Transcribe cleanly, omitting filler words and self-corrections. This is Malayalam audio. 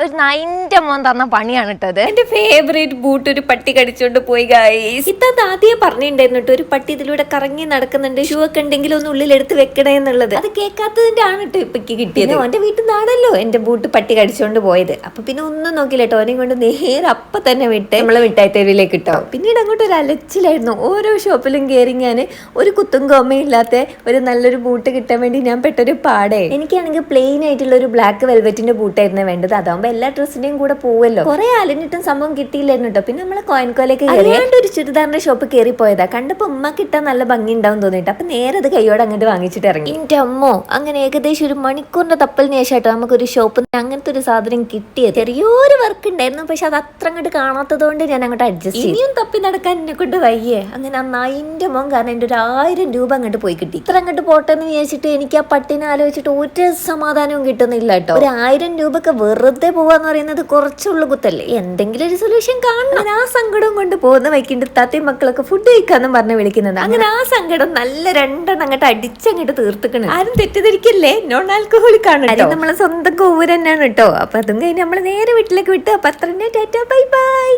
ഒരു നൈൻ്റെ മോൻ തന്ന പണിയാണ് ഇട്ടത്. എന്റെ ഫേവറേറ്റ് ബൂട്ട് ഒരു പട്ടി കടിച്ചോണ്ട് പോയി ഗൈസ്. ഇത്തത് ആദ്യം പറഞ്ഞിട്ടുണ്ടായിരുന്നു കേട്ടോ, ഒരു പട്ടി ഇതിലൂടെ കറങ്ങി നടക്കുന്നുണ്ട്, ഷൂ ഒക്കെ ഉണ്ടെങ്കിൽ ഒന്ന് ഉള്ളിലെടുത്ത് വെക്കണേ എന്നുള്ളത്. അത് കേൾക്കാത്തതിന്റെ ആണ് കേട്ടോ ഇപ്പൊക്ക് കിട്ടിയത്. ഓന്റെ വീട്ടിൽ നിന്നാണല്ലോ എന്റെ ബൂട്ട് പട്ടി കടിച്ചോണ്ട് പോയത്. അപ്പൊ പിന്നെ ഒന്നും നോക്കില്ല കേട്ടോ, ഓനെയും കൊണ്ട് നേരെ അപ്പൊ തന്നെ വിട്ട് നമ്മളെ മിഠായി തെരുവിലേക്ക് ഇട്ടോ. പിന്നീട് അങ്ങോട്ട് ഒരു അലച്ചിലായിരുന്നു. ഓരോ ഷോപ്പിലും കയറി ഞാൻ ഒരു കുത്തും കോമയും ഇല്ലാത്ത ഒരു നല്ലൊരു ബൂട്ട് കിട്ടാൻ വേണ്ടി ഞാൻ പെട്ടൊരു പാടേ. എനിക്കാണെങ്കിൽ പ്ലെയിൻ ആയിട്ടുള്ള ഒരു ബ്ലാക്ക് വെൽവെറ്റിന്റെ ബൂട്ടായിരുന്നു വേണ്ടത്. അതാവുമ്പോ എല്ലാ ഡ്രസ്സിന്റെയും കൂടെ പോവല്ലോ. കുറെ അലഞ്ഞിട്ടും സംഭവം കിട്ടിയില്ലായിരുന്നു കേട്ടോ. പിന്നെ നമ്മളെ കോയിൻകോലേക്ക് കയറിയാണ്ട് ഒരു ചുരിദാറിന്റെ ഷോപ്പ് കയറി പോയതാ. കണ്ടപ്പോ ഉമ്മ കിട്ടാൻ നല്ല ഭംഗി ഉണ്ടാവും തോന്നിട്ട് അപ്പൊ നേരെ അത് കൈയോടെ അങ്ങോട്ട് വാങ്ങിച്ചിട്ട് ഇറങ്ങി. എന്റെ അമ്മോ, അങ്ങനെ ഏകദേശം ഒരു മണിക്കൂറിന്റെ തപ്പലിന് ശേഷം കേട്ടോ നമുക്കൊരു ഷോപ്പിൽ നിന്ന് അങ്ങനത്തെ ഒരു സാധനം കിട്ടിയത്. ചെറിയൊരു വർക്ക് ഉണ്ടായിരുന്നു, പക്ഷെ അത് അത്ര അങ്ങോട്ട് കാണാത്തത് കൊണ്ട് ഞാൻ അങ്ങോട്ട് അഡ്ജസ്റ്റ് ചെയ്യും. ഇനിയും തപ്പി നടക്കാൻ എന്നെ കൊണ്ട് വയ്യേ. അങ്ങനെ ആ 9 മോൻ കാരണം എന്റെ ഒരു 1000 രൂപ അങ്ങോട്ട് പോയി കിട്ടി. ഇത്ര അങ്ങോട്ട് പോട്ടെന്ന് വിചാരിച്ചിട്ട് എനിക്ക് ആ പട്ടിനെ ആലോചിച്ചിട്ട് ഒരു സമാധാനവും കിട്ടുന്നില്ല കേട്ടോ. ഒരു 1000 രൂപക്ക് വെറുതെ പോവാന്ന് പറയുന്നത് കുറച്ചുള്ളു കുത്തല്ലേ. എന്തെങ്കിലും ഒരു സൊല്യൂഷൻ കാണണം. ആ സങ്കടം കൊണ്ട് പോകുന്ന വൈകിട്ട് താത്തയും മക്കളൊക്കെ ഫുഡ് കഴിക്കാന്നും പറഞ്ഞ് വിളിക്കുന്നത്. അങ്ങനെ ആ സങ്കടം നല്ല 2 അങ്ങോട്ട് അടിച്ചങ്ങോട്ട് തീർത്തിക്കണം. ആരും തെറ്റിദ്ധരിക്കല്ലേ, നോൺ ആൽക്കഹോളിക് ആണ്. നമ്മളെ സ്വന്തം കോവൂര് തന്നെയാണ് കേട്ടോ. അപ്പൊ അതും കഴിഞ്ഞ് നമ്മള് നേരെ വീട്ടിലേക്ക് വിട്ട്. അപ്പൊ അത്ര ടാറ്റാ ബൈ ബൈ.